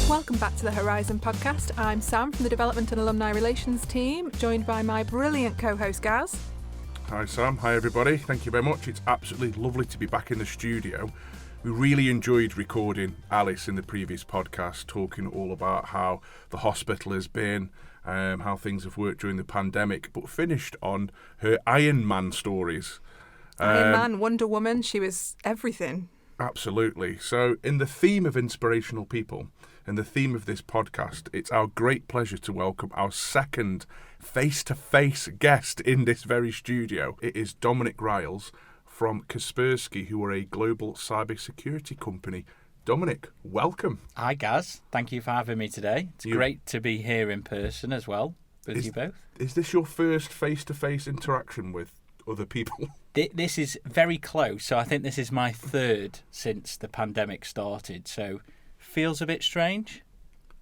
Welcome back to the Horizon podcast. I'm Sam from the Development and Alumni Relations team, joined by my brilliant co-host Gaz. Hi Sam, hi everybody. Thank you very much. It's absolutely lovely to be back in the studio. We really enjoyed recording Alice in the previous podcast, talking all about how the hospital has been, how things have worked during the pandemic, but finished on her Iron Man stories. Iron Man, Wonder Woman, she was everything. Absolutely. So in the theme of inspirational people, and the theme of this podcast, it's our great pleasure to welcome our second face-to-face guest in this very studio. It is Dominic Ryles from Kaspersky, who are a global cyber security company. Dominic, welcome. Hi, Gaz. Thank you for having me today. It's great to be here in person as well with you both. Is this your first face-to-face interaction with other people? This is very close. So I think this is my third since the pandemic started. So feels a bit strange,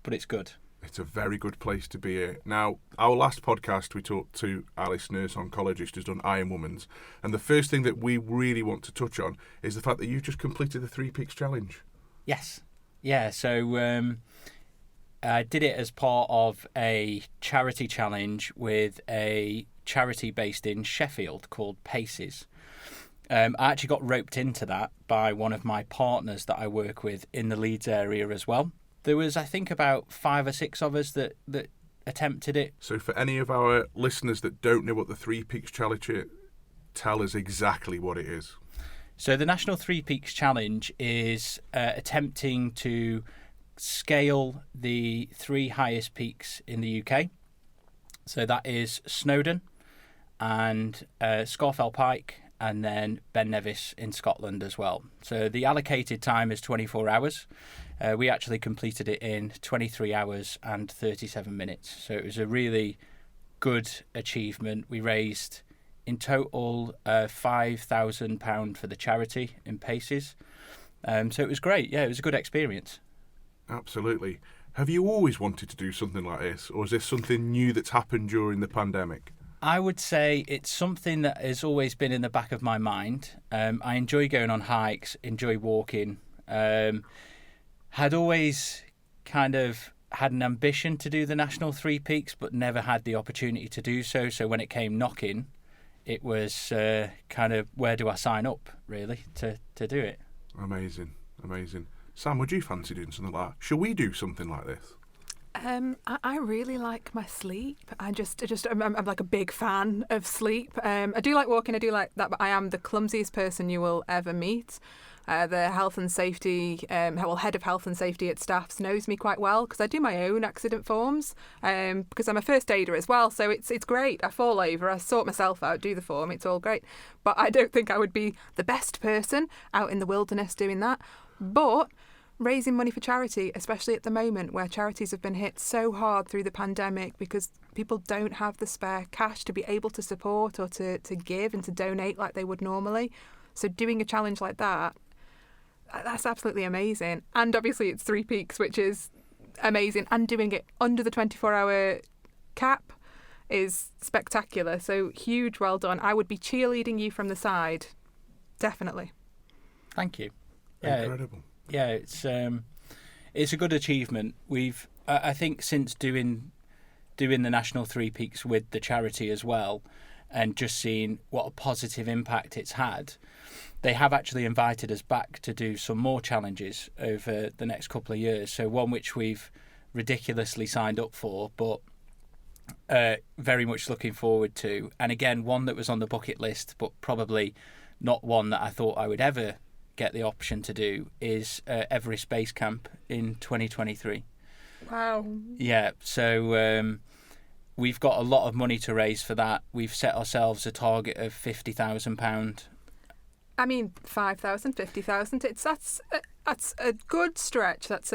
but it's good. It's a very good place to be here. Now, our last podcast, we talked to Alice, nurse oncologist, who's done Iron Woman's. And the first thing that we really want to touch on is the fact that you've just completed the 3 Peaks Challenge. Yes. Yeah, so I did it as part of a charity challenge with a charity based in Sheffield called Paces. I actually got roped into that by one of my partners that I work with in the Leeds area as well. There was, I think, about 5 or 6 of us that attempted it. So for any of our listeners that don't know what the 3 Peaks Challenge is, tell us exactly what it is. So the National 3 Peaks Challenge is attempting to scale the 3 highest peaks in the UK. So that is Snowdon and Scafell Pike, and then Ben Nevis in Scotland as well. So the allocated time is 24 hours. We actually completed it in 23 hours and 37 minutes. So it was a really good achievement. We raised in total £5,000 for the charity in Paces. So it was great. Yeah, it was a good experience. Absolutely. Have you always wanted to do something like this, or is this something new that's happened during the pandemic? I would say it's something that has always been in the back of my mind. I enjoy going on hikes, enjoy walking. Had always kind of had an ambition to do the National 3 Peaks, but never had the opportunity to do so. So when it came knocking, it was kind of, where do I sign up, really, to do it? Amazing. Sam, would you fancy doing something like that? Shall we do something like this? I really like my sleep. I'm like a big fan of sleep. I do like walking, I do like that, but I am the clumsiest person you will ever meet. The health and safety, head of health and safety at Staffs knows me quite well because I do my own accident forms because I'm a first aider as well. So it's great. I fall over, I sort myself out, do the form. It's all great. But I don't think I would be the best person out in the wilderness doing that. But raising money for charity, especially at the moment where charities have been hit so hard through the pandemic because people don't have the spare cash to be able to support or to give and to donate like they would normally. So doing a challenge like that's absolutely amazing. And obviously it's 3 Peaks, which is amazing. And doing it under the 24-hour cap is spectacular. So huge well done. I would be cheerleading you from the side. Definitely. Thank you. Yeah, incredible. Yeah, it's a good achievement. We've I think since doing the National 3 Peaks with the charity as well, and just seeing what a positive impact it's had, they have actually invited us back to do some more challenges over the next couple of years. So one which we've ridiculously signed up for, but very much looking forward to. And again, one that was on the bucket list, but probably not one that I thought I would ever get the option to do, is Everest Base Camp in 2023. Wow. Yeah, so we've got a lot of money to raise for that. We've set ourselves a target of £50,000. I mean, 5,000, 50,000. That's a good stretch. That's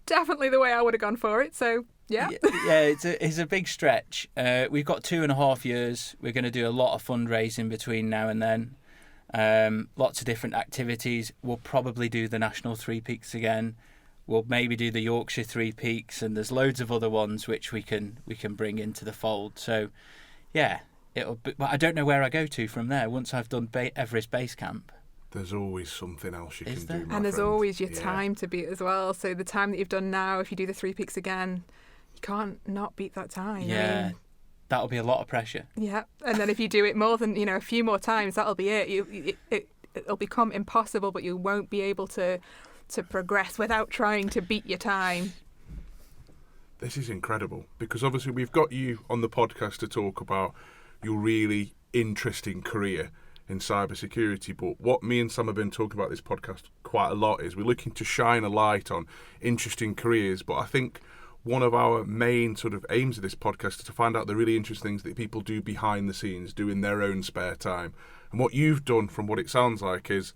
definitely the way I would have gone for it. So yeah, it's a big stretch. We've got 2.5 years. We're going to do a lot of fundraising between now and then. Lots of different activities. We'll probably do the National 3 Peaks again. We'll maybe do the Yorkshire 3 Peaks, and there's loads of other ones which we can bring into the fold. So yeah, it'll be, well, I don't know where I go to from there once I've done Everest Base Camp. There's always something else you Is can there? do, my And there's friend. always your Yeah. time to beat as well. So the time that you've done now, if you do the 3 peaks again, you can't not beat that time. Yeah, I mean, that'll be a lot of pressure. yeah. And then if you do it more than, a few more times, that'll be it. It'll become impossible, but you won't be able to progress without trying to beat your time. This is incredible, because obviously we've got you on the podcast to talk about your really interesting career in cybersecurity. But what me and Sam have been talking about this podcast quite a lot is we're looking to shine a light on interesting careers. But I think one of our main sort of aims of this podcast is to find out the really interesting things that people do behind the scenes, do in their own spare time. And what you've done, from what it sounds like, is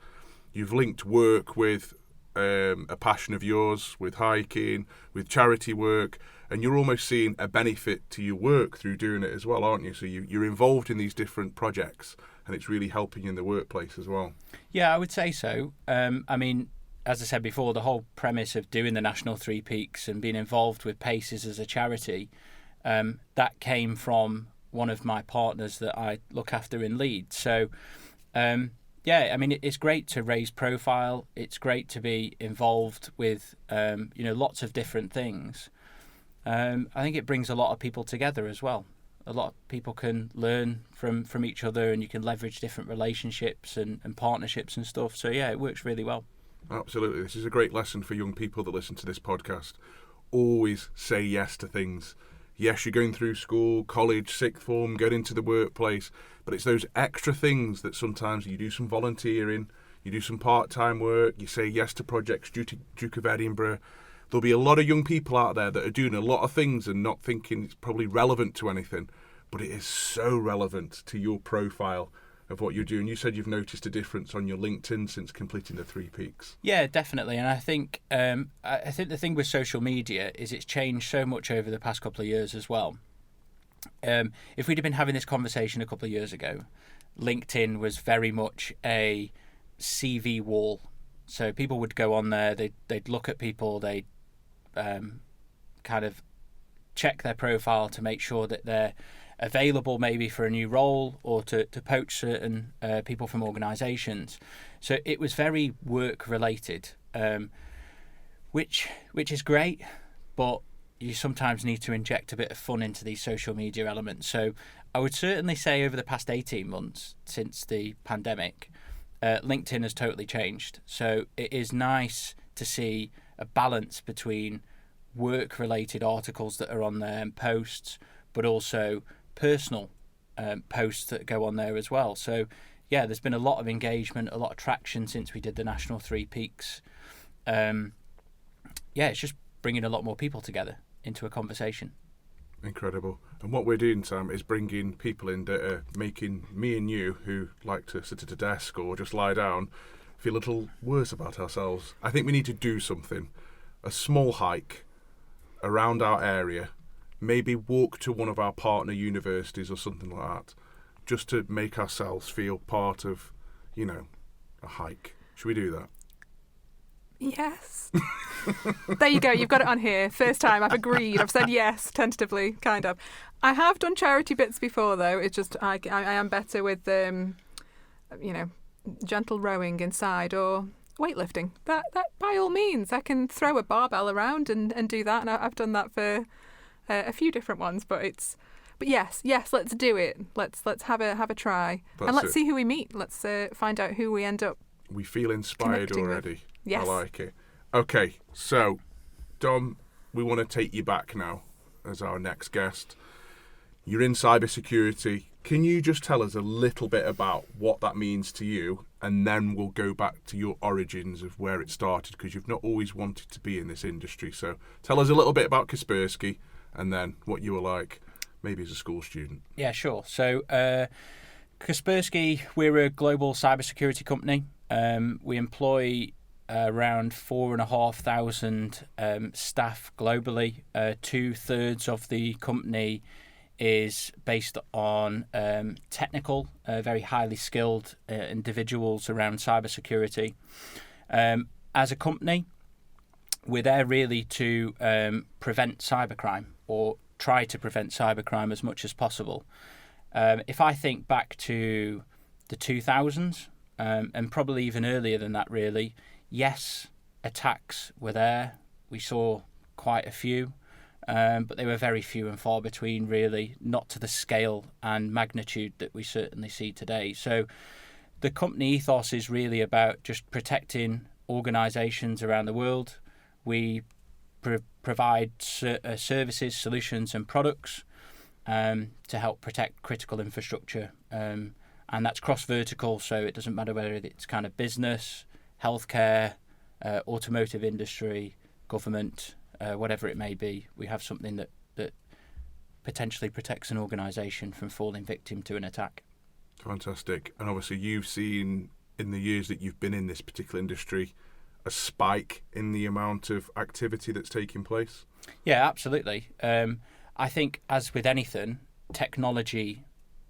you've linked work with a passion of yours, with hiking, with charity work, and you're almost seeing a benefit to your work through doing it as well, aren't you? So you're involved in these different projects, and it's really helping you in the workplace as well. Yeah, I would say so. I mean, as I said before, the whole premise of doing the National 3 Peaks and being involved with PACES as a charity, that came from one of my partners that I look after in Leeds. So, yeah, I mean, it's great to raise profile. It's great to be involved with, lots of different things. I think it brings a lot of people together as well. A lot of people can learn from each other, and you can leverage different relationships and partnerships and stuff. So, yeah, it works really well. Absolutely. This is a great lesson for young people that listen to this podcast. Always say yes to things. Yes, you're going through school, college, sixth form, get into the workplace, but it's those extra things that sometimes you do some volunteering, you do some part-time work, you say yes to projects, Duke of Edinburgh. There'll be a lot of young people out there that are doing a lot of things and not thinking it's probably relevant to anything, but it is so relevant to your profile of what you're doing. You said you've noticed a difference on your LinkedIn since completing the 3 peaks. Yeah, definitely. And I think the thing with social media is it's changed so much over the past couple of years as well. If we'd have been having this conversation a couple of years ago, LinkedIn was very much a CV wall. So people would go on there, they'd look at people, they'd kind of check their profile to make sure that they're available maybe for a new role, or to poach certain people from organisations. So it was very work related, which is great, but you sometimes need to inject a bit of fun into these social media elements. So I would certainly say over the past 18 months since the pandemic, LinkedIn has totally changed. So it is nice to see a balance between work related articles that are on there and posts, but also personal posts that go on there as well. So yeah, there's been a lot of engagement, a lot of traction since we did the National 3 Peaks. It's just bringing a lot more people together into a conversation. Incredible. And what we're doing, Sam, is bringing people in that are making me and you, who like to sit at a desk or just lie down, feel a little worse about ourselves. I think we need to do something. A small hike around our area, maybe walk to one of our partner universities or something like that, just to make ourselves feel part of, a hike. Should we do that? Yes. There you go. You've got it on here. First time I've agreed. I've said yes, tentatively, kind of. I have done charity bits before, though. It's just I am better with, gentle rowing inside or weightlifting. That by all means, I can throw a barbell around and do that. And I've done that for a few different ones. But yes, let's do it. Let's have a try. And let's see who we meet. Let's find out who we end up. We feel inspired Connecting already. with. Yes. I like it. Okay, so, Dom, we want to take you back now as our next guest. You're in cybersecurity. Can you just tell us a little bit about what that means to you? And then we'll go back to your origins of where it started, because you've not always wanted to be in this industry. So tell us a little bit about Kaspersky and then what you were like, maybe as a school student. Yeah, sure. So Kaspersky, we're a global cybersecurity company. We employ around 4,500 staff globally. 2/3 of the company is based on technical, very highly skilled individuals around cybersecurity. As a company, we're there really to prevent cybercrime, or try to prevent cybercrime as much as possible. If I think back to the 2000s, and probably even earlier than that, really. Yes, attacks were there. We saw quite a few, but they were very few and far between, really, not to the scale and magnitude that we certainly see today. So the company ethos is really about just protecting organisations around the world. We provide services, solutions and products to help protect critical infrastructure. And that's cross-vertical, so it doesn't matter whether it's kind of business, healthcare, automotive industry, government, whatever it may be. We have something that potentially protects an organisation from falling victim to an attack. Fantastic. And obviously you've seen, in the years that you've been in this particular industry, a spike in the amount of activity that's taking place? Yeah, absolutely. I think, as with anything, technology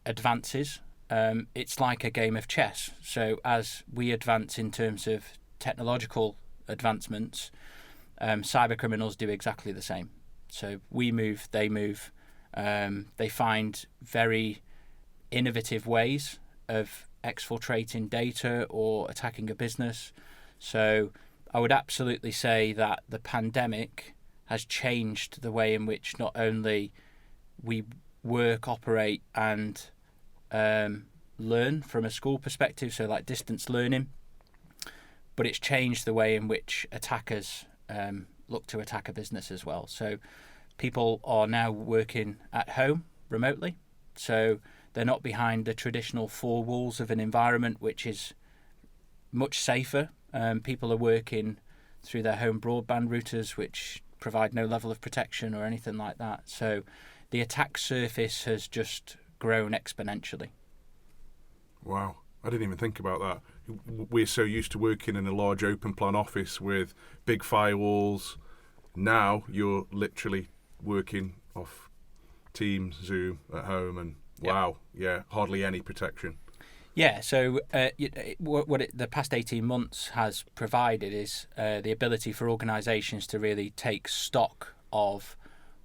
advances. It's like a game of chess. So as we advance in terms of technological advancements, cyber criminals do exactly the same. So we move, they move. They find very innovative ways of exfiltrating data or attacking a business. So I would absolutely say that the pandemic has changed the way in which not only we work, operate and learn from a school perspective, so like distance learning, but it's changed the way in which attackers look to attack a business as well. So people are now working at home remotely, so they're not behind the traditional four walls of an environment, which is much safer. People are working through their home broadband routers, which provide no level of protection or anything like that. So the attack surface has just grown exponentially. Wow, I didn't even think about that. We're so used to working in a large open plan office with big firewalls. Now you're literally working off Teams, Zoom at home, and wow, hardly any protection. Yeah, so the past 18 months has provided is the ability for organisations to really take stock of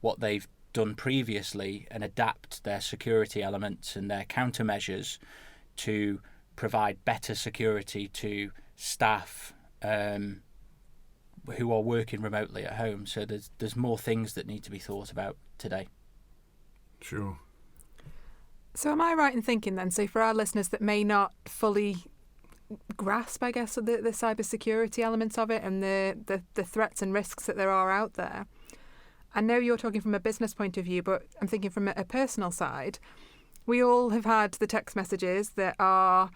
what they've done previously and adapt their security elements and their countermeasures to provide better security to staff who are working remotely at home. So there's more things that need to be thought about today. Sure. So am I right in thinking then, so for our listeners that may not fully grasp, I guess, the cybersecurity elements of it and the threats and risks that there are out there, I know you're talking from a business point of view, but I'm thinking from a personal side. We all have had the text messages that are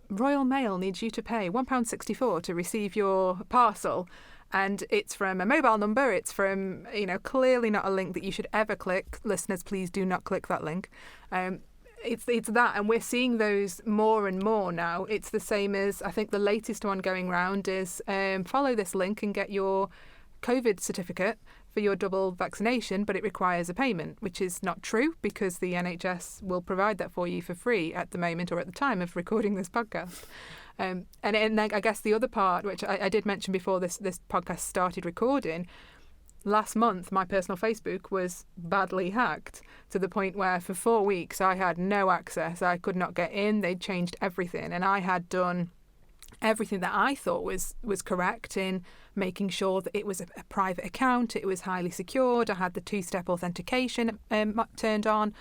Royal Mail needs you to pay £1.64 to receive your parcel. And it's from a mobile number. It's from, clearly not a link that you should ever click. Listeners, please do not click that link. It's that, and we're seeing those more and more now. It's the same as, I think the latest one going round is follow this link and get your COVID certificate for your double vaccination, but it requires a payment, which is not true because the NHS will provide that for you for free at the moment or at the time of recording this podcast. And I guess the other part, which I did mention before this podcast started recording, last month my personal Facebook was badly hacked to the point where for 4 weeks I had no access. I could not get in. They'd changed everything, and I had done everything that I thought was correct in making sure that it was a private account, it was highly secured, I had the two-step authentication turned on,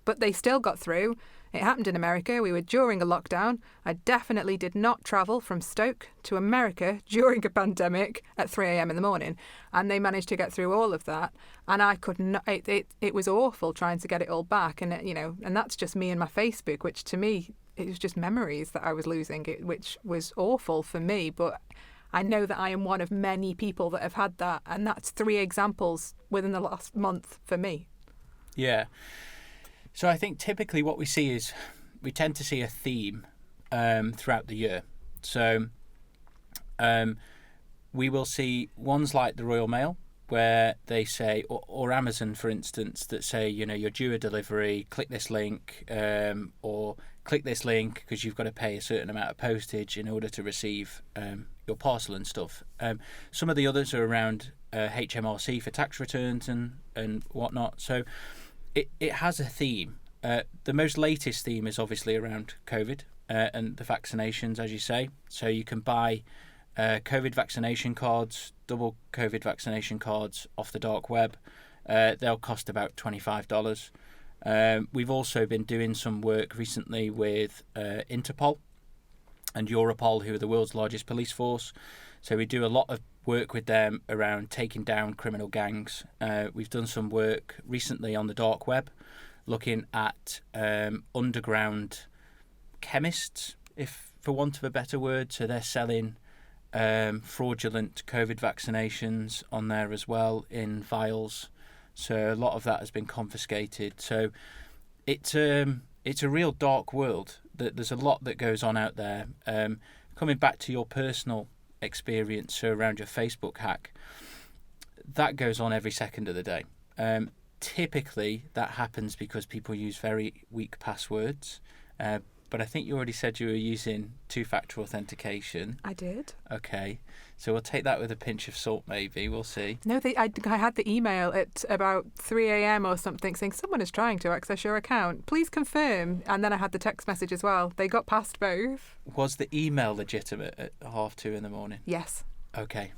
but they still got through. It happened in America. We were during a lockdown. I definitely did not travel from Stoke to America during a pandemic at 3 a.m. in the morning. And they managed to get through all of that. And I could not, it was awful trying to get it all back. And, and that's just me and my Facebook, which to me, it was just memories that I was losing, which was awful for me. But I know that I am one of many people that have had that. And that's 3 examples within the last month for me. Yeah. So I think typically what we see is we tend to see a theme throughout the year. So we will see ones like the Royal Mail where they say, or Amazon, for instance, that say, you're due a delivery, click this link, or click this link because you've got to pay a certain amount of postage in order to receive your parcel and stuff. Some of the others are around HMRC for tax returns and whatnot. So it has a theme. The most latest theme is obviously around COVID. and the vaccinations, as you say. So you can buy COVID vaccination cards, double COVID vaccination cards off the dark web. They'll cost about $25. We've also been doing some work recently with Interpol and Europol, who are the world's largest police force. So we do a lot of work with them around taking down criminal gangs. We've done some work recently on the dark web, looking at underground chemists, if for want of a better word. So they're selling fraudulent COVID vaccinations on there as well in vials. So a lot of that has been confiscated. So it's a real dark world. There's a lot that goes on out there. Coming back to your personal experience around your Facebook hack, that goes on every second of the day. Typically, that happens because people use very weak passwords. But I think you already said you were using two-factor authentication. I did. Okay. So we'll take that with a pinch of salt, maybe. We'll see. No, I had the email at about 3 a.m. or something saying someone is trying to access your account. Please confirm. And then I had the text message as well. They got past both. Was the email legitimate at 2:30 in the morning? Yes. Okay.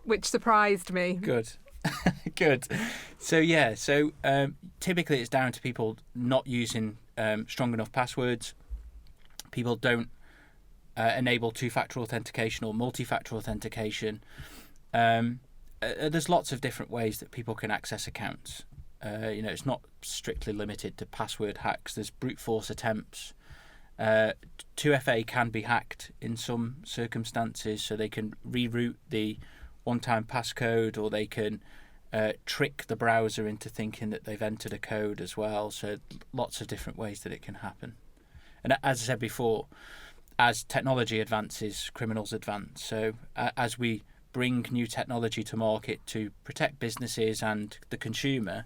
Which surprised me. Good. Good. So, yeah. So typically it's down to people not using strong enough passwords. People don't enable two-factor authentication or multi-factor authentication. There's lots of different ways that people can access accounts. It's not strictly limited to password hacks. There's brute force attempts. 2FA can be hacked in some circumstances, so they can reroute the one-time passcode, or they can trick the browser into thinking that they've entered a code as well. So lots of different ways that it can happen. And as I said before, as technology advances, criminals advance. So as we bring new technology to market to protect businesses and the consumer,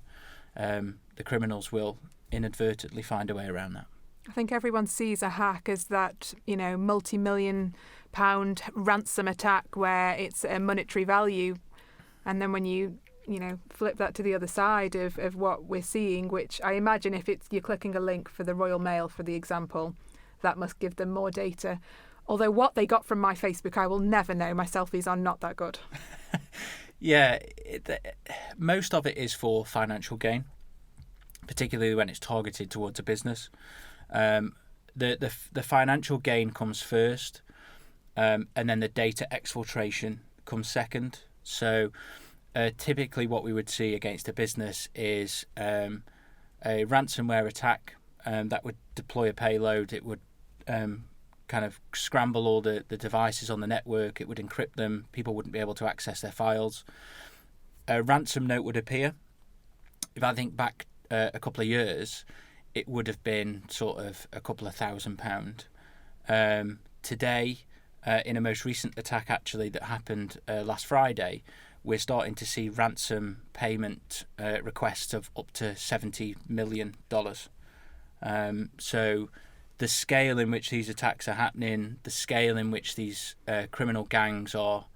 the criminals will inadvertently find a way around that. I think everyone sees a hack as that, multi-million pound ransom attack where it's a monetary value. And then when you flip that to the other side of what we're seeing, which I imagine if you're clicking a link for the Royal Mail, for the example, that must give them more data. Although what they got from my Facebook, I will never know. My selfies are not that good. Yeah, most of it is for financial gain, particularly when it's targeted towards a business. The financial gain comes first, and then the data exfiltration comes second. So typically what we would see against a business is a ransomware attack that would deploy a payload. It would kind of scramble all the devices on the network. It would encrypt them. People wouldn't be able to access their files. A ransom note would appear. If I think back a couple of years, it would have been sort of a couple of £1,000. Today, in a most recent attack actually that happened last Friday, we're starting to see ransom payment requests of up to $70 million. So the scale in which these attacks are happening, the scale in which these criminal gangs are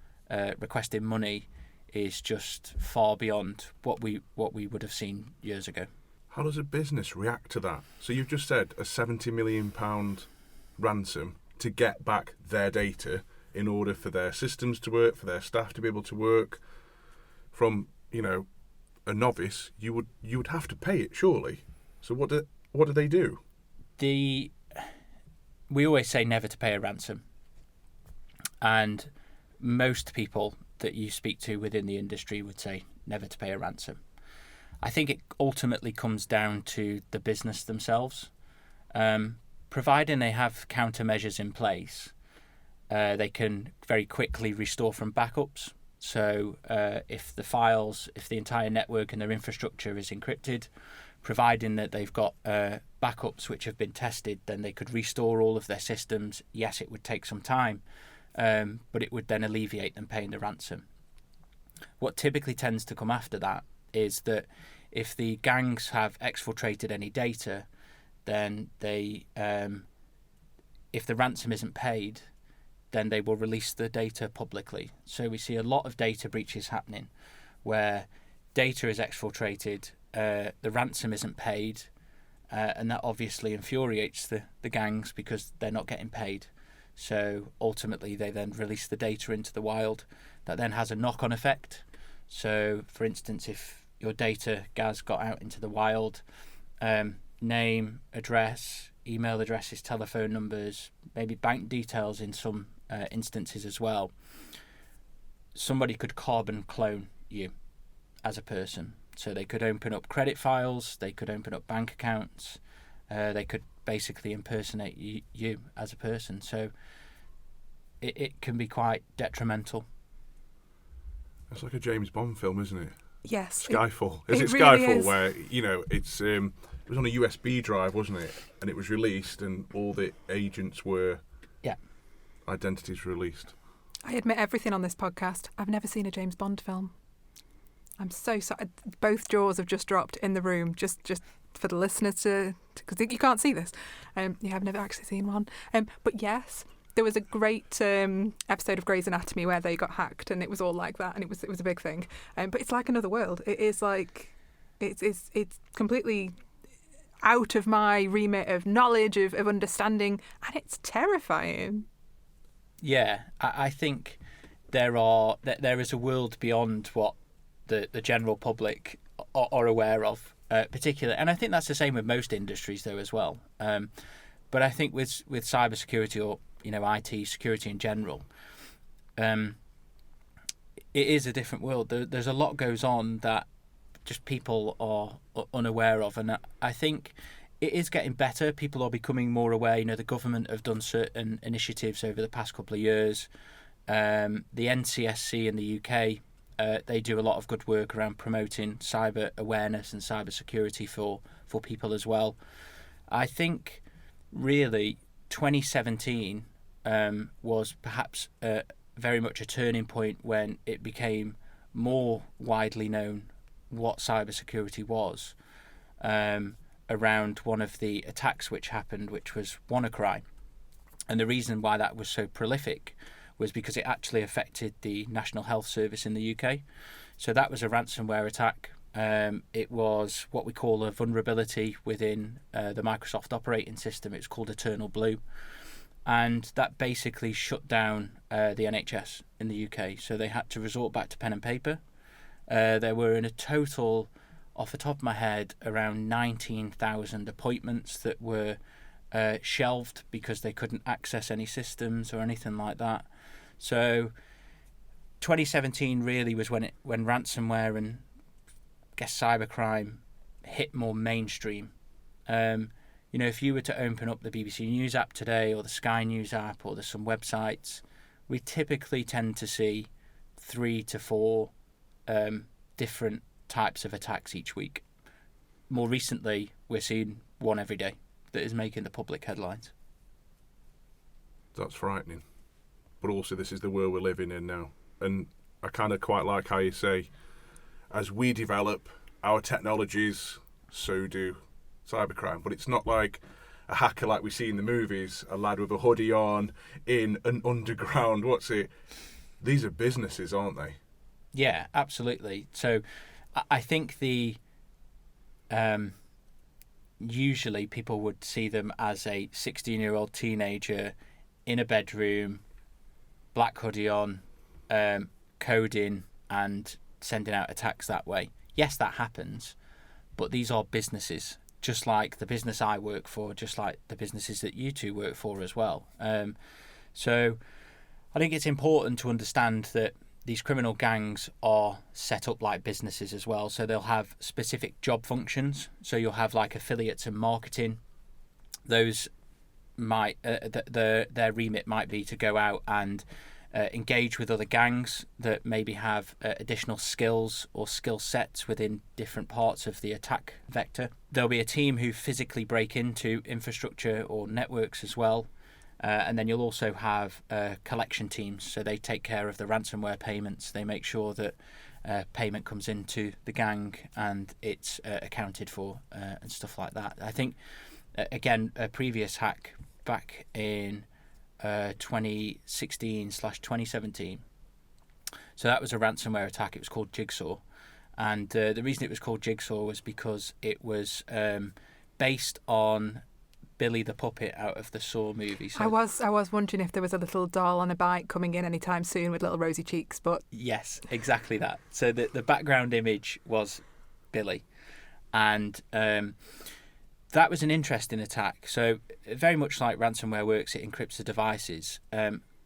requesting money is just far beyond what we would have seen years ago. How does a business react to that? So you've just said a £70 million ransom to get back their data in order for their systems to work, for their staff to be able to work. From a novice, you would have to pay it, surely. So what do they do? We always say never to pay a ransom, and most people that you speak to within the industry would say never to pay a ransom. I think it ultimately comes down to the business themselves. Providing they have countermeasures in place, they can very quickly restore from backups. So if the entire network and their infrastructure is encrypted, providing that they've got backups which have been tested, then they could restore all of their systems. Yes, it would take some time, but it would then alleviate them paying the ransom. What typically tends to come after that is that if the gangs have exfiltrated any data, then if the ransom isn't paid, then they will release the data publicly. So we see a lot of data breaches happening where data is exfiltrated, the ransom isn't paid, and that obviously infuriates the gangs because they're not getting paid. So ultimately they then release the data into the wild. That then has a knock-on effect. So for instance, if your data, Gaz, got out into the wild, name, address, email addresses, telephone numbers, maybe bank details in some instances as well, somebody could carbon clone you as a person. So they could open up credit files, they could open up bank accounts, they could basically impersonate you as a person. So it can be quite detrimental. It's like a James Bond film, isn't it? Yes. Skyfall. It Is it really Skyfall is. where, it's it was on a USB drive, wasn't it? And it was released and all the agents were identities released. I admit everything on this podcast. I've never seen a James Bond film. I'm so sorry. Both jaws have just dropped in the room, just for the listeners to, because you can't see this. Yeah, I've never actually seen one. But yes, there was a great episode of Grey's Anatomy where they got hacked, and it was all like that, and it was a big thing. But it's like another world. It is like it's completely out of my remit of knowledge of understanding, and it's terrifying. Yeah, I think there is a world beyond what the general public are aware of, particularly, and I think that's the same with most industries though as well. But I think with cybersecurity, or IT security in general, it is a different world. There's a lot goes on that just people are unaware of, and I think it is getting better. People are becoming more aware. The government have done certain initiatives over the past couple of years. The NCSC in the UK, they do a lot of good work around promoting cyber awareness and cyber security for people as well. I think really 2017 was perhaps very much a turning point when it became more widely known what cybersecurity was, around one of the attacks which happened, which was WannaCry. And the reason why that was so prolific was because it actually affected the National Health Service in the UK. So that was a ransomware attack. It was what we call a vulnerability within the Microsoft operating system. It's called Eternal Blue. And that basically shut down the NHS in the UK. So they had to resort back to pen and paper. There were in a total, off the top of my head, around 19,000 appointments that were shelved because they couldn't access any systems or anything like that. So 2017 really was when ransomware and cybercrime hit more mainstream. If you were to open up the BBC News app today, or the Sky News app, or there's some websites, we typically tend to see 3 to 4 different types of attacks each week. More recently, we're seeing one every day that is making the public headlines. That's frightening. But also, this is the world we're living in now. And I kind of quite like how you say, as we develop our technologies, so do cybercrime. But it's not like a hacker like we see in the movies, a lad with a hoodie on in an underground, these are businesses, aren't they? Yeah, absolutely. So I think usually people would see them as a 16-year-old teenager in a bedroom, black hoodie on, coding and sending out attacks that way. Yes, that happens, but these are businesses, just like the business I work for, just like the businesses that you two work for as well. So I think it's important to understand that these criminal gangs are set up like businesses as well. So they'll have specific job functions. So you'll have like affiliates and marketing. Those might their remit might be to go out and engage with other gangs that maybe have additional skills or skill sets within different parts of the attack vector. There'll be a team who physically break into infrastructure or networks as well. And then you'll also have collection teams. So they take care of the ransomware payments. They make sure that payment comes into the gang and it's accounted for and stuff like that. I think, again, a previous hack back in 2016/2017. So that was a ransomware attack. It was called Jigsaw. And the reason it was called Jigsaw was because it was based on Billy the Puppet out of the Saw movie. So, I was wondering if there was a little doll on a bike coming in anytime soon with little rosy cheeks, but yes, exactly that. So the background image was Billy, and that was an interesting attack. So very much like ransomware works, it encrypts the devices.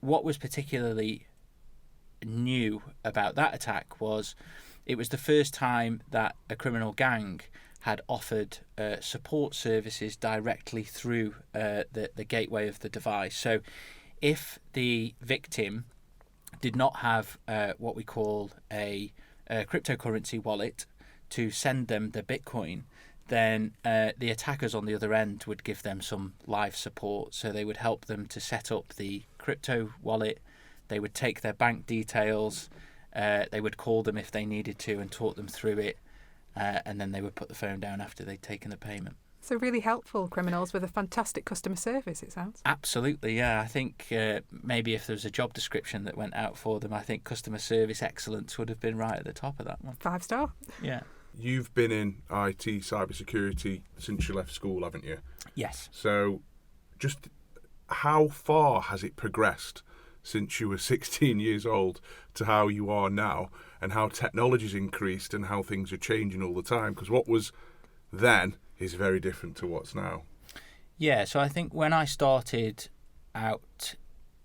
What was particularly new about that attack was it was the first time that a criminal gang had offered support services directly through the gateway of the device. So if the victim did not have what we call a cryptocurrency wallet to send them the Bitcoin, then the attackers on the other end would give them some live support. So they would help them to set up the crypto wallet. They would take their bank details. They would call them if they needed to and talk them through it. And then they would put the phone down after they'd taken the payment. so really helpful criminals with a fantastic customer service, it sounds. Absolutely, yeah. I think maybe if there was a job description that went out for them, I think customer service excellence would have been right at the top of that one. 5-star. Yeah. You've been in IT cyber security since you left school, haven't you? Yes. So just how far has it progressed since you were 16 years old to how you are now, and how technology's increased and how things are changing all the time? Because what was then is very different to what's now. Yeah, so I think when I started out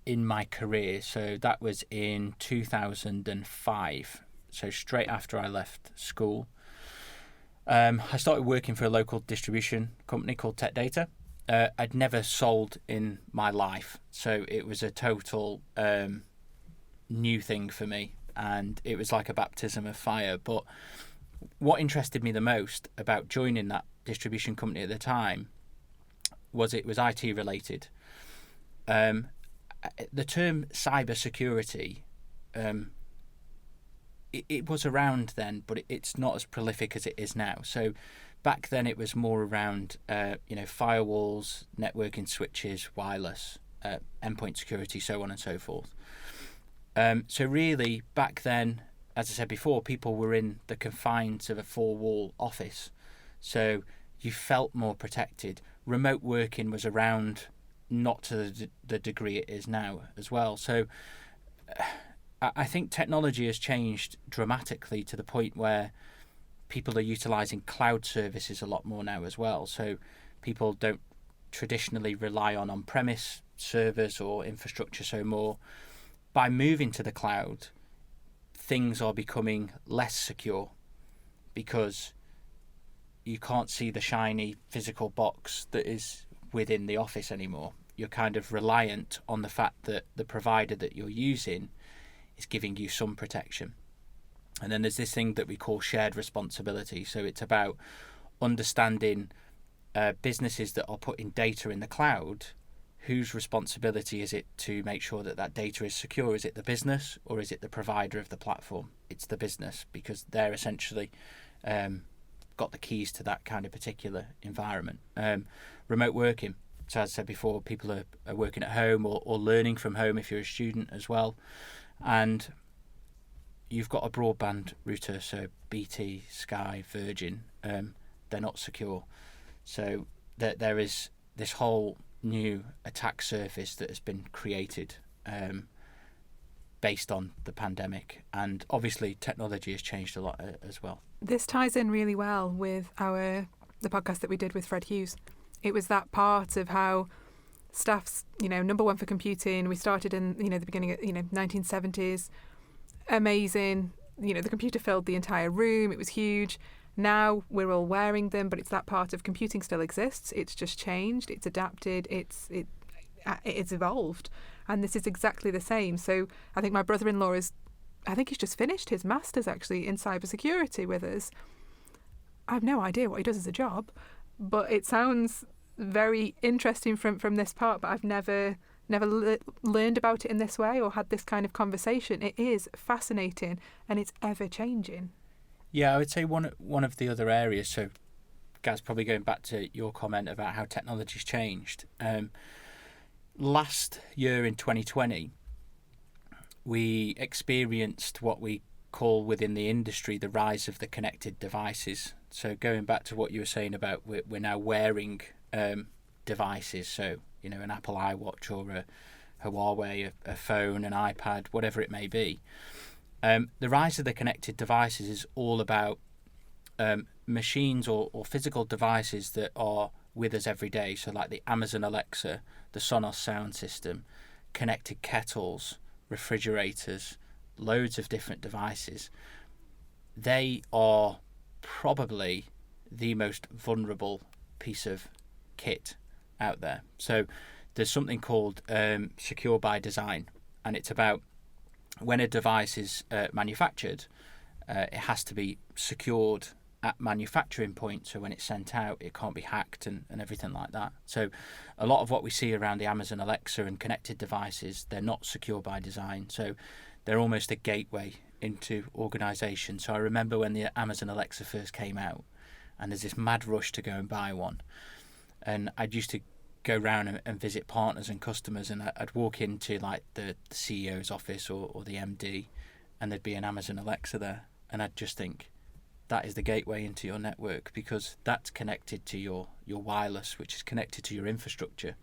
in my career, so that was in 2005, so straight after I left school, I started working for a local distribution company called Tech Data. I'd never sold in my life, so it was a total new thing for me, and it was like a baptism of fire. But what interested me the most about joining that distribution company at the time was it was IT related. The term cyber security, it was around then, but it's not as prolific as it is now. So back then it was more around firewalls, networking switches, wireless, endpoint security, so on and so forth. So really back then, as I said before, people were in the confines of a 4-wall office, so you felt more protected. Remote working was around, not to the degree it is now as well. So I think technology has changed dramatically to the point where people are utilising cloud services a lot more now as well. So people don't traditionally rely on on-premise servers or infrastructure so more. By moving to the cloud, things are becoming less secure because you can't see the shiny physical box that is within the office anymore. You're kind of reliant on the fact that the provider that you're using is giving you some protection. And then there's this thing that we call shared responsibility. So it's about understanding businesses that are putting data in the cloud. Whose responsibility is it to make sure that that data is secure? Is it the business or is it the provider of the platform? It's the business, because they're essentially got the keys to that kind of particular environment. Remote working. So as I said before, people are working at home or learning from home if you're a student as well. And you've got a broadband router, so BT, Sky, Virgin, they're not secure. So there is this whole new attack surface that has been created based on the pandemic. And obviously technology has changed a lot as well. This ties in really well with the podcast that we did with Fred Hughes. It was that part of how staff's, number one for computing. We started in, the beginning of, 1970s. Amazing. The computer filled the entire room. It was huge. Now we're all wearing them, but it's that part of computing still exists. It's just changed. It's adapted. It's evolved. And this is exactly the same. So I think my brother-in-law he's just finished his master's actually in cybersecurity with us. I have no idea what he does as a job, but it sounds very interesting from this part, but I've never learned about it in this way or had this kind of conversation. It is fascinating and it's ever changing. Yeah, I would say one of the other areas, so Gaz, probably going back to your comment about how technology's changed. Last year in 2020, we experienced what we call within the industry the rise of the connected devices. So going back to what you were saying about we're now wearing devices, so an Apple iWatch or a Huawei, a phone, an iPad, whatever it may be. The rise of the connected devices is all about machines or physical devices that are with us every day. So like the Amazon Alexa, the Sonos sound system, connected kettles, refrigerators, loads of different devices. They are probably the most vulnerable piece of kit out there. So there's something called secure by design, and it's about when a device is manufactured, it has to be secured at manufacturing point, so when it's sent out it can't be hacked and everything like that. So a lot of what we see around the Amazon Alexa and connected devices, they're not secure by design, so they're almost a gateway into organisations. So I remember when the Amazon Alexa first came out and there's this mad rush to go and buy one, and I'd used to go around and visit partners and customers, and I'd walk into like the CEO's office or the MD, and there'd be an Amazon Alexa there, and I'd just think, that is the gateway into your network, because that's connected to your wireless, which is connected to your infrastructure.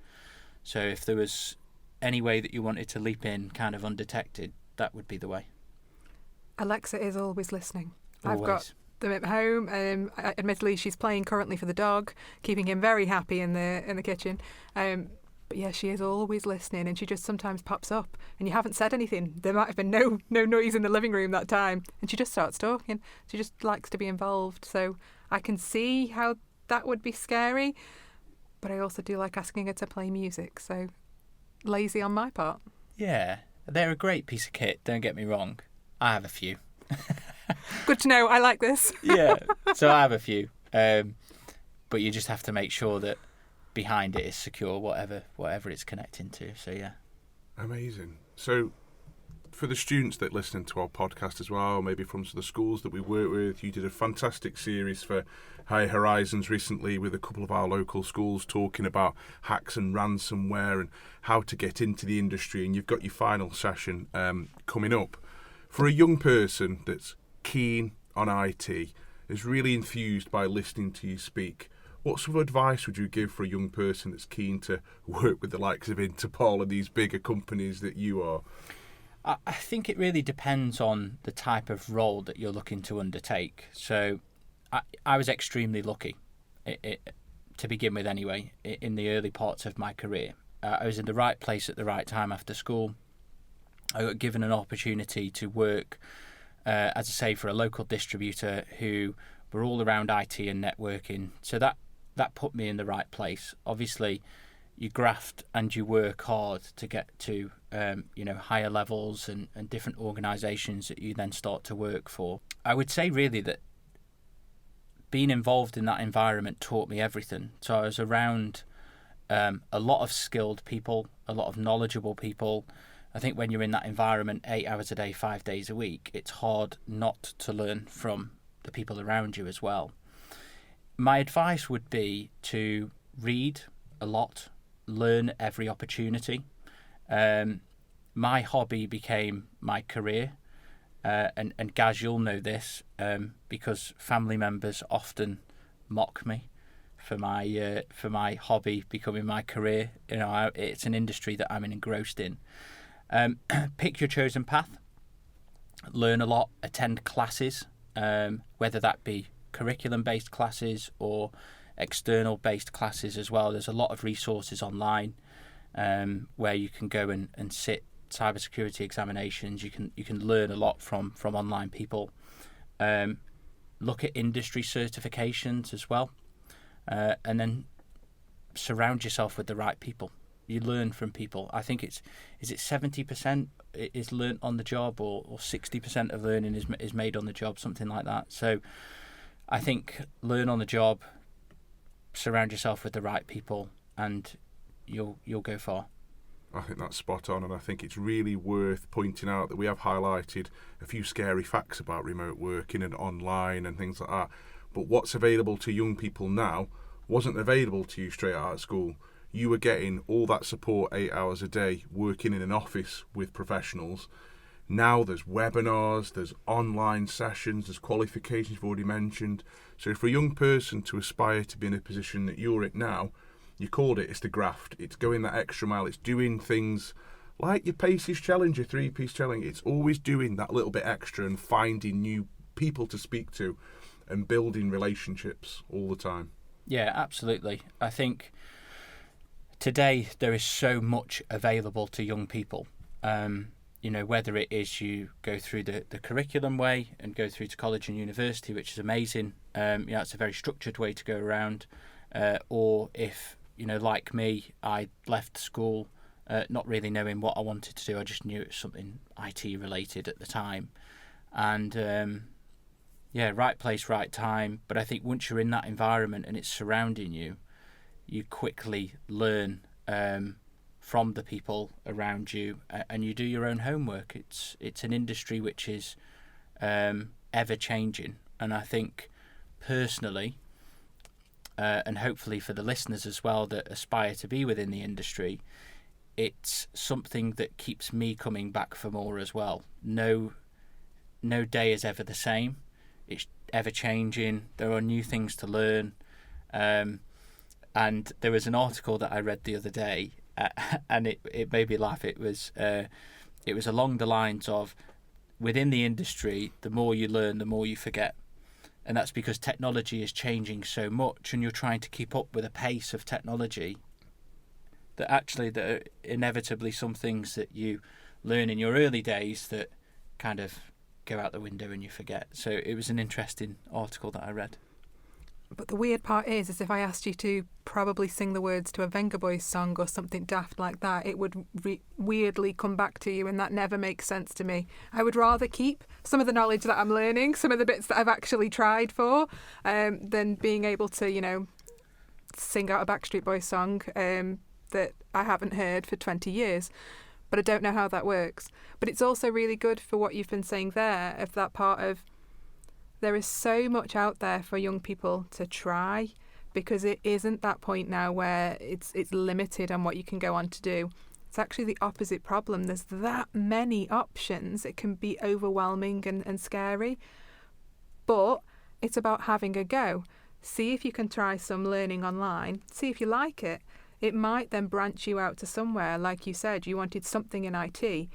So if there was any way that you wanted to leap in kind of undetected, that would be the way. Alexa is always listening. Always. I've got them at home. Admittedly, she's playing currently for the dog, keeping him very happy in the kitchen. But yeah, she is always listening, and she just sometimes pops up and you haven't said anything. There might have been no noise in the living room that time, and she just starts talking. She just likes to be involved. So I can see how that would be scary, but I also do like asking her to play music. So lazy on my part. Yeah, they're a great piece of kit, don't get me wrong. I have a few. Good to know. I like this. Yeah, so I have a few. But you just have to make sure that behind it is secure, whatever it's connecting to. So yeah. Amazing. So for the students that listen to our podcast as well, maybe from the schools that we work with, you did a fantastic series for High Horizons recently with a couple of our local schools talking about hacks and ransomware and how to get into the industry, and you've got your final session coming up. For a young person that's keen on IT, is really enthused by listening to you speak, what sort of advice would you give for a young person that's keen to work with the likes of Interpol and these bigger companies that you are? I think it really depends on the type of role that you're looking to undertake. So I was extremely lucky, to begin with anyway, in the early parts of my career. I was in the right place at the right time after school. I got given an opportunity to work, as I say, for a local distributor who were all around IT and networking. So that put me in the right place. Obviously, you graft and you work hard to get to higher levels and different organisations that you then start to work for. I would say really that being involved in that environment taught me everything. So I was around a lot of skilled people, a lot of knowledgeable people. I think when you're in that environment 8 hours a day, 5 days a week, it's hard not to learn from the people around you as well. My advice would be to read a lot, learn every opportunity. My hobby became my career, and Gaz, you'll know this, because family members often mock me for my hobby becoming my career. It's an industry that I'm engrossed in. Pick your chosen path, learn a lot, attend classes, whether that be curriculum-based classes or external-based classes as well. There's a lot of resources online where you can go and sit cybersecurity examinations. You can learn a lot from online people. Look at industry certifications as well, and then surround yourself with the right people. You learn from people. I think is it 70% is learnt on the job, or 60% of learning is made on the job, something like that. So I think learn on the job, surround yourself with the right people, and you'll go far. I think that's spot on, and I think it's really worth pointing out that we have highlighted a few scary facts about remote working and online and things like that. But what's available to young people now wasn't available to you straight out of school. You were getting all that support 8 hours a day, working in an office with professionals. Now there's webinars, there's online sessions, there's qualifications you've already mentioned. So for a young person to aspire to be in a position that you're at now, you called it's the graft. It's going that extra mile. It's doing things like your Paces Challenge, your 3-piece challenge. It's always doing that little bit extra and finding new people to speak to and building relationships all the time. Yeah, absolutely. I think today there is so much available to young people. Whether it is you go through the curriculum way and go through to college and university, which is amazing. It's a very structured way to go around. Or if, like me, I left school not really knowing what I wanted to do. I just knew it was something IT related at the time. And right place, right time. But I think once you're in that environment and it's surrounding you, you quickly learn from the people around you, and you do your own homework. It's an industry which is ever changing, and I think personally, and hopefully for the listeners as well that aspire to be within the industry, it's something that keeps me coming back for more as well. No day is ever the same. It's ever changing. There are new things to learn. And there was an article that I read the other day, and it made me laugh. It was along the lines of, within the industry, the more you learn, the more you forget. And that's because technology is changing so much, and you're trying to keep up with the pace of technology, that actually there are inevitably some things that you learn in your early days that kind of go out the window and you forget. So it was an interesting article that I read. But the weird part is if I asked you to probably sing the words to a Venga Boys song or something daft like that, it would weirdly come back to you, and that never makes sense to me. I would rather keep some of the knowledge that I'm learning, some of the bits that I've actually tried for, than being able to, sing out a Backstreet Boys song that I haven't heard for 20 years. But I don't know how that works. But it's also really good for what you've been saying there, of that part of, there is so much out there for young people to try, because it isn't that point now where it's limited on what you can go on to do. It's actually the opposite problem. There's that many options. It can be overwhelming and scary. But it's about having a go. See if you can try some learning online. See if you like it. It might then branch you out to somewhere. Like you said, you wanted something in IT.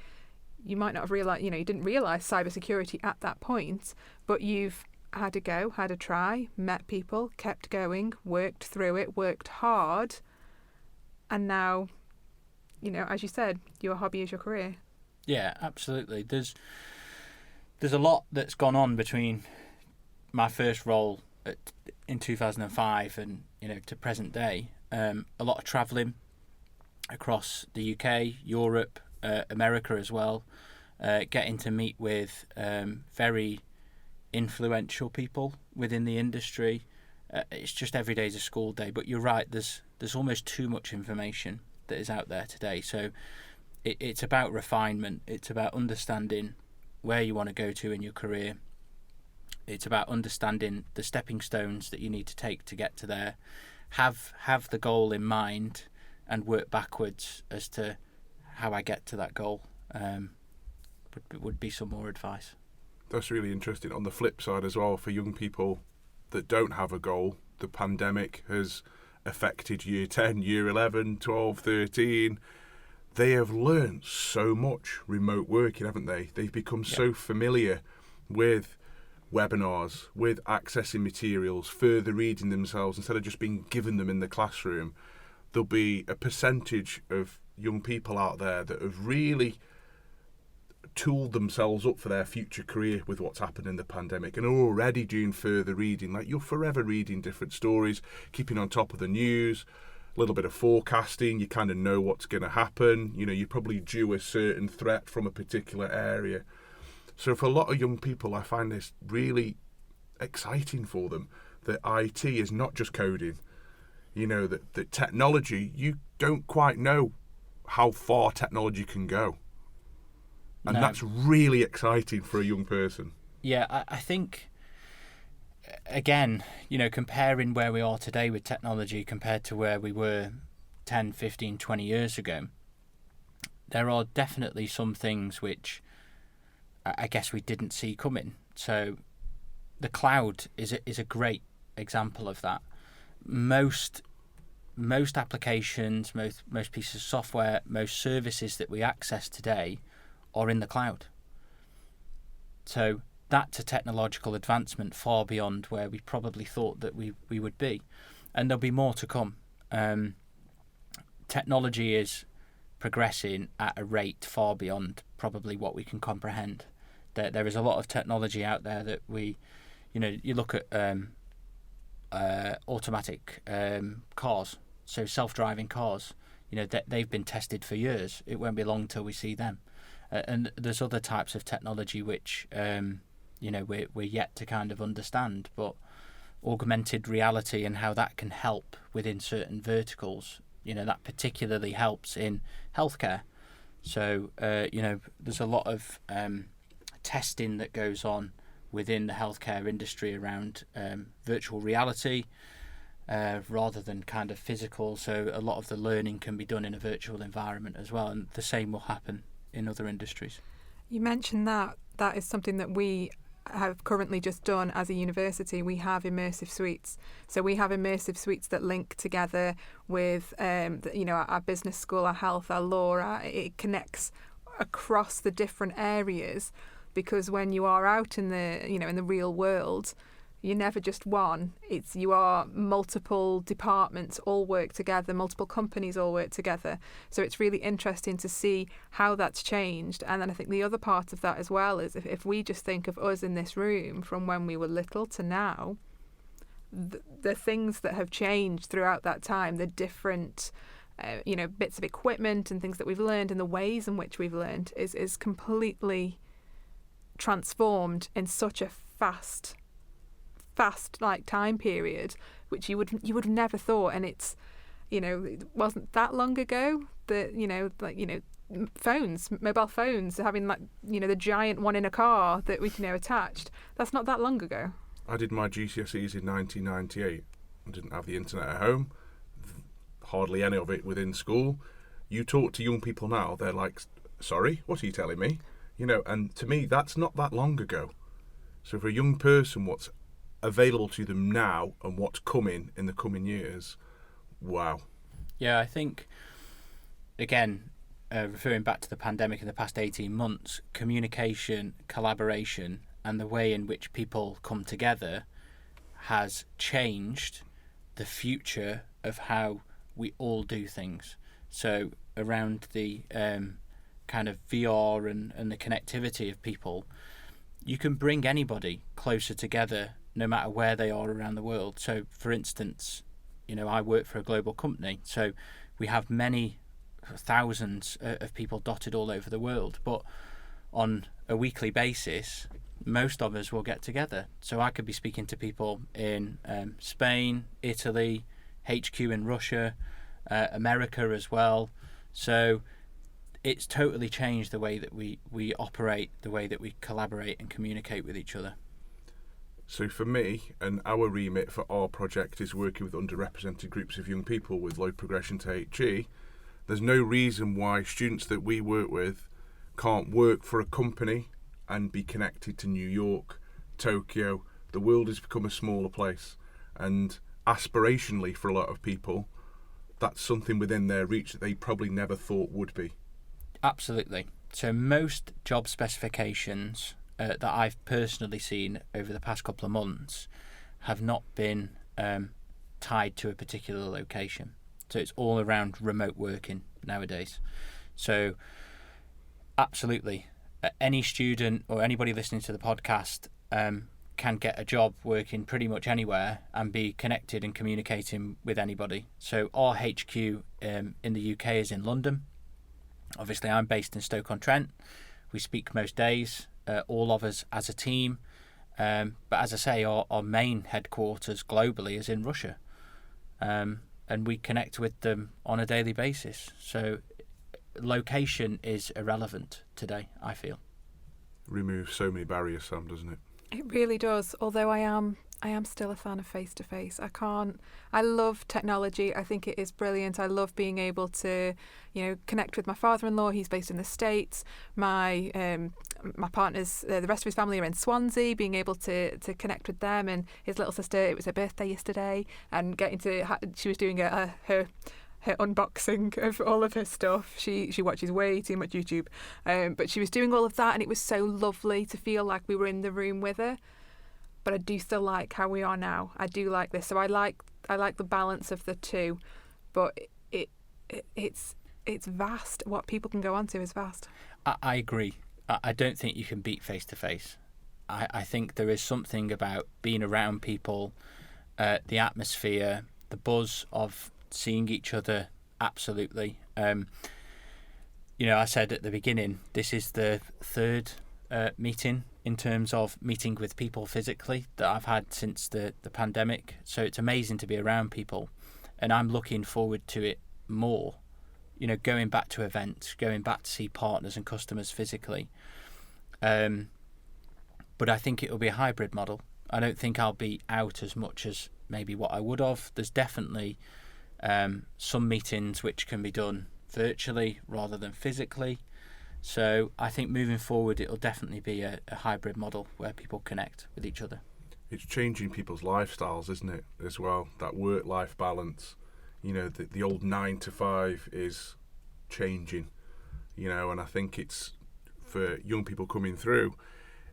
You might not have realised, you didn't realise cybersecurity at that point, but you've had a go, had a try, met people, kept going, worked through it, worked hard, and now, as you said, your hobby is your career. Yeah, absolutely. There's a lot that's gone on between my first role in 2005 and to present day. A lot of travelling across the UK, Europe, America as well, getting to meet with very influential people within the industry. It's just every day's a school day. But you're right, there's almost too much information that is out there today. So it's about refinement. It's about understanding where you want to go to in your career. It's about understanding the stepping stones that you need to take to get to there. Have the goal in mind and work backwards as to how I get to that goal. Would be some more advice. That's really interesting. On the flip side as well, for young people that don't have a goal, the pandemic has affected year 10, year 11, 12, 13. They have learned so much remote working, haven't they? They've become so familiar with webinars, with accessing materials, further reading themselves instead of just being given them in the classroom. There'll be a percentage of young people out there that have really tooled themselves up for their future career with what's happened in the pandemic and are already doing further reading. Like, you're forever reading different stories, keeping on top of the news, a little bit of forecasting. You kind of know what's going to happen. You probably due a certain threat from a particular area. So for a lot of young people, I find this really exciting for them, that IT is not just coding. That technology, you don't quite know how far technology can go. And that's really exciting for a young person. Yeah, I think, again, comparing where we are today with technology compared to where we were 10, 15, 20 years ago, there are definitely some things which I guess we didn't see coming. So the cloud is a great example of that. Most applications, most pieces of software, most services that we access today are in the cloud. So that's a technological advancement far beyond where we probably thought that we would be. And there'll be more to come. Technology is progressing at a rate far beyond probably what we can comprehend. There is a lot of technology out there that you look at automatic cars, so self-driving cars. They've been tested for years. It won't be long till we see them. And there's other types of technology which we're yet to kind of understand, but augmented reality and how that can help within certain verticals, that particularly helps in healthcare. So there's a lot of testing that goes on within the healthcare industry around virtual reality rather than kind of physical. So a lot of the learning can be done in a virtual environment as well, and the same will happen in other industries. You mentioned that is something that we have currently just done as a university. We have immersive suites. So we have immersive suites that link together with our business school, our health, our law. It connects across the different areas, because when you are out in the real world, you're never just one. You are multiple departments all work together, multiple companies all work together. So it's really interesting to see how that's changed. And then I think the other part of that as well is if we just think of us in this room from when we were little to now, the things that have changed throughout that time, the different bits of equipment and things that we've learned and the ways in which we've learned is completely transformed in such a fast like time period, which you would have never thought. And it's it wasn't that long ago that mobile phones having the giant one in a car that we can attached. That's not that long ago. I did my GCSEs in 1998. I didn't have the internet at home, hardly any of it within school. You talk to young people now, they're like, sorry, what are you telling me? And to me, that's not that long ago. So for a young person, what's available to them now and what's coming in the coming years, wow. Yeah, I think, again, referring back to the pandemic in the past 18 months, communication, collaboration, and the way in which people come together has changed the future of how we all do things. So around the kind of VR and the connectivity of people, you can bring anybody closer together no matter where they are around the world. So, for instance, I work for a global company, so we have many thousands of people dotted all over the world, but on a weekly basis, most of us will get together. So I could be speaking to people in Spain, Italy, HQ in Russia, America as well. So it's totally changed the way that we operate, the way that we collaborate and communicate with each other. So for me, and our remit for our project is working with underrepresented groups of young people with low progression to HE. There's no reason why students that we work with can't work for a company and be connected to New York, Tokyo. The world has become a smaller place, and aspirationally for a lot of people, that's something within their reach that they probably never thought would be. Absolutely. So most job specifications that I've personally seen over the past couple of months have not been tied to a particular location. So it's all around remote working nowadays. So absolutely, any student or anybody listening to the podcast can get a job working pretty much anywhere and be connected and communicating with anybody. So our HQ in the UK is in London. Obviously, I'm based in Stoke-on-Trent. We speak most days, all of us as a team. But as I say, our main headquarters globally is in Russia. And we connect with them on a daily basis. So location is irrelevant today, I feel. Removes so many barriers, Sam, doesn't it? It really does. Although I am I am still a fan of face-to-face. I love technology. I think it is brilliant. I love being able to, connect with my father-in-law. He's based in the States. My partner's, the rest of his family are in Swansea, being able to connect with them, and his little sister, it was her birthday yesterday, and she was doing her unboxing of all of her stuff. She watches way too much YouTube, but she was doing all of that, and it was so lovely to feel like we were in the room with her. But I do still like how we are now. I do like this, so I like the balance of the two. But it's vast. What people can go onto is vast. I agree. I don't think you can beat face to face. I think there is something about being around people, the atmosphere, the buzz of seeing each other. Absolutely. I said at the beginning, this is the third meeting in terms of meeting with people physically that I've had since the pandemic. So it's amazing to be around people, and I'm looking forward to it more. Going back to events, going back to see partners and customers physically. But I think it will be a hybrid model. I don't think I'll be out as much as maybe what I would have. There's definitely some meetings which can be done virtually rather than physically. So I think moving forward, it'll definitely be a hybrid model where people connect with each other. It's changing people's lifestyles, isn't it, as well? That work-life balance. The old 9 to 5 is changing, and I think it's, for young people coming through,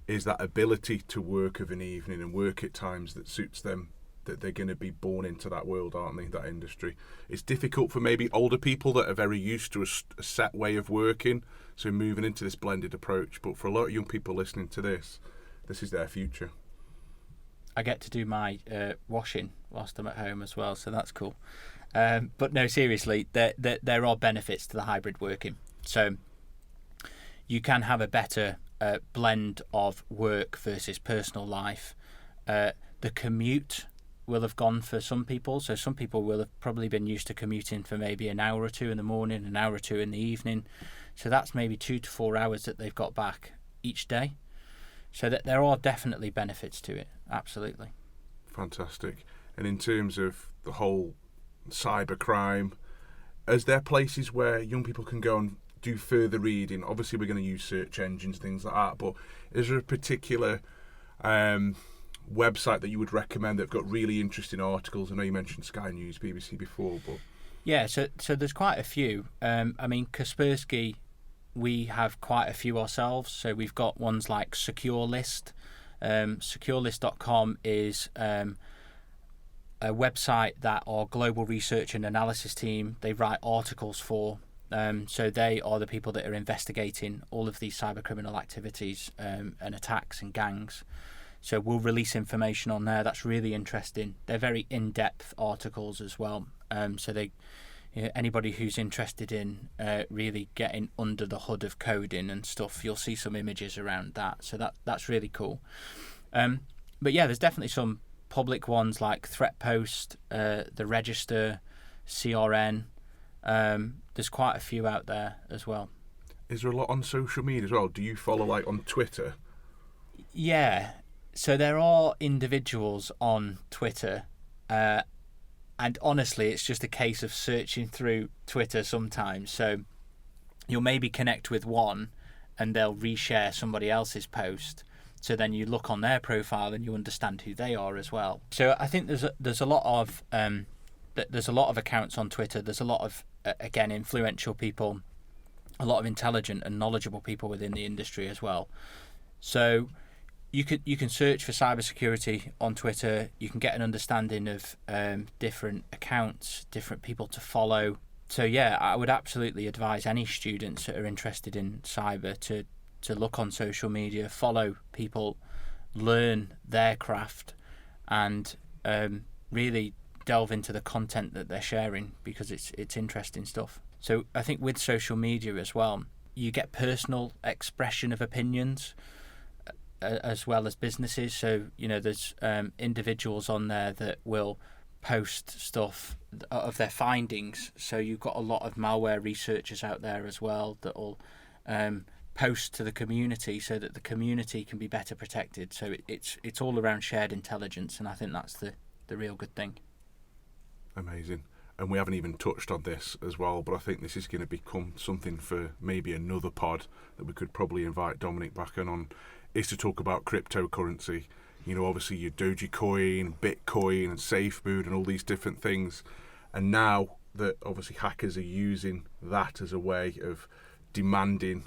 is that ability to work of an evening and work at times that suits them, that they're going to be born into that world, aren't they, that industry. It's difficult for maybe older people that are very used to a set way of working, so moving into this blended approach. But for a lot of young people listening to this is their future. I get to do my washing whilst I'm at home as well, so that's cool. But no, seriously, there are benefits to the hybrid working. So you can have a better blend of work versus personal life. The commute will have gone for some people. So some people will have probably been used to commuting for maybe an hour or two in the morning, an hour or two in the evening. So that's maybe 2 to 4 hours that they've got back each day. So that there are definitely benefits to it. Absolutely. Fantastic. And in terms of the whole cybercrime, is there places where young people can go and do further reading? Obviously, we're going to use search engines, things like that, but is there a particular website that you would recommend that've got really interesting articles? I know you mentioned Sky News, BBC before, but yeah, so there's quite a few. Kaspersky, we have quite a few ourselves. So we've got ones like SecureList. SecureList.com is a website that our global research and analysis team, they write articles for. So they are the people that are investigating all of these cyber criminal activities and attacks and gangs. So we'll release information on there. That's really interesting. They're very in-depth articles as well. So they, anybody who's interested in really getting under the hood of coding and stuff, you'll see some images around that. So that's really cool. But yeah, there's definitely some public ones like ThreatPost, the Register, CRN. There's quite a few out there as well. Is there a lot on social media as well? Do you follow on Twitter? Yeah. So there are individuals on Twitter, and honestly, it's just a case of searching through Twitter sometimes. So you'll maybe connect with one, and they'll reshare somebody else's post. So then you look on their profile and you understand who they are as well. So I think there's a lot of accounts on Twitter. There's a lot of again influential people, a lot of intelligent and knowledgeable people within the industry as well. So you can search for cybersecurity on Twitter. You can get an understanding of different accounts, different people to follow. So yeah, I would absolutely advise any students that are interested in cyber to look on social media, follow people, learn their craft, and really delve into the content that they're sharing, because it's interesting stuff. So I think with social media as well, you get personal expression of opinions as well as businesses. So there's individuals on there that will post stuff of their findings. So you've got a lot of malware researchers out there as well that will post to the community so that the community can be better protected. So it's all around shared intelligence, and I think that's the real good thing. Amazing. And we haven't even touched on this as well, but I think this is going to become something for maybe another pod that we could probably invite Dominic back on, is to talk about cryptocurrency. You know, obviously your Dogecoin, Bitcoin and SafeMoon and all these different things. And now that obviously hackers are using that as a way of demanding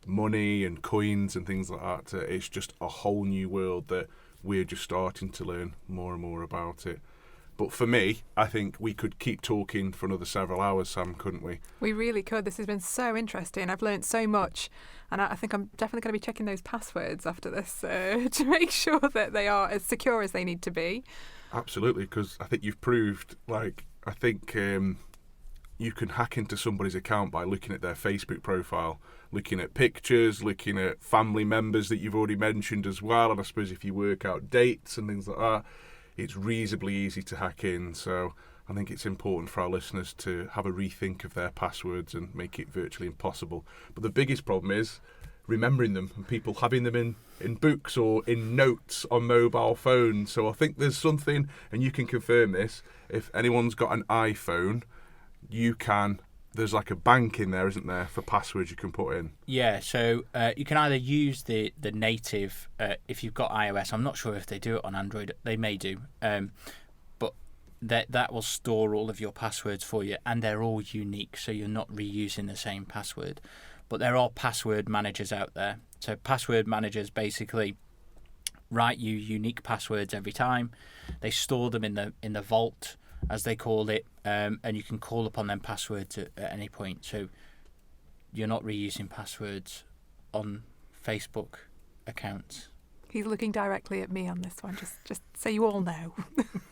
money and coins and things like that, it's just a whole new world that we're just starting to learn more and more about it. But for me, I think we could keep talking for another several hours, Sam, couldn't we? We really could. This has been so interesting. I've learned so much, and I think I'm definitely going to be checking those passwords after this to make sure that they are as secure as they need to be. Absolutely, because I think you've proved, I think you can hack into somebody's account by looking at their Facebook profile, looking at pictures, looking at family members that you've already mentioned as well, and I suppose if you work out dates and things like that, it's reasonably easy to hack in. So I think it's important for our listeners to have a rethink of their passwords and make it virtually impossible. But the biggest problem is remembering them and people having them in books or in notes on mobile phones. So I think there's something, and you can confirm this, if anyone's got an iPhone, there's like a bank in there, isn't there, for passwords you can put in? Yeah, so you can either use the native, if you've got iOS. I'm not sure if they do it on Android. They may do. But that will store all of your passwords for you, and they're all unique, so you're not reusing the same password. But there are password managers out there. So password managers basically write you unique passwords every time. They store them in the vault, as they call it, and you can call upon them passwords at any point. So you're not reusing passwords on Facebook accounts. He's looking directly at me on this one, just so you all know.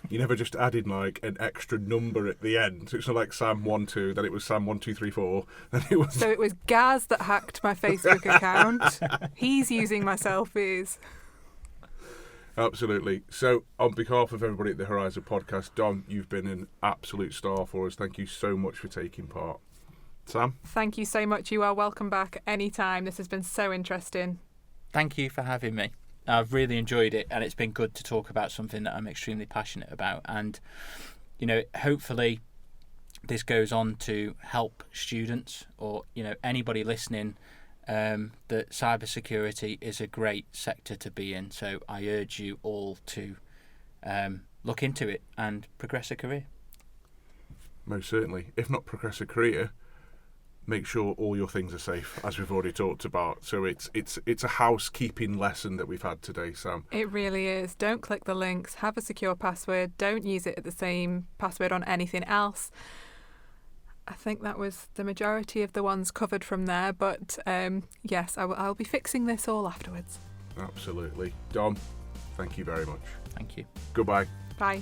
You never just added like an extra number at the end. So it's not like Sam12, then it was Sam1234, then it was... So it was Gaz that hacked my Facebook account. He's using my selfies. Absolutely. So on behalf of everybody at the Horizon Podcast, Dom, you've been an absolute star for us. Thank you so much for taking part. Sam? Thank you so much. You are welcome back anytime. This has been so interesting. Thank you for having me. I've really enjoyed it, and it's been good to talk about something that I'm extremely passionate about. And, you know, hopefully this goes on to help students or, you know, anybody listening, that cybersecurity is a great sector to be in. So I urge you all to look into it and progress a career. Most certainly. If not progress a career, make sure all your things are safe, as we've already talked about. So it's a housekeeping lesson that we've had today, Sam. It really is. Don't click the links. Have a secure password. Don't use it at the same password on anything else. I think that was the majority of the ones covered from there. But yes, I'll be fixing this all afterwards. Absolutely. Dom, thank you very much. Thank you. Goodbye. Bye.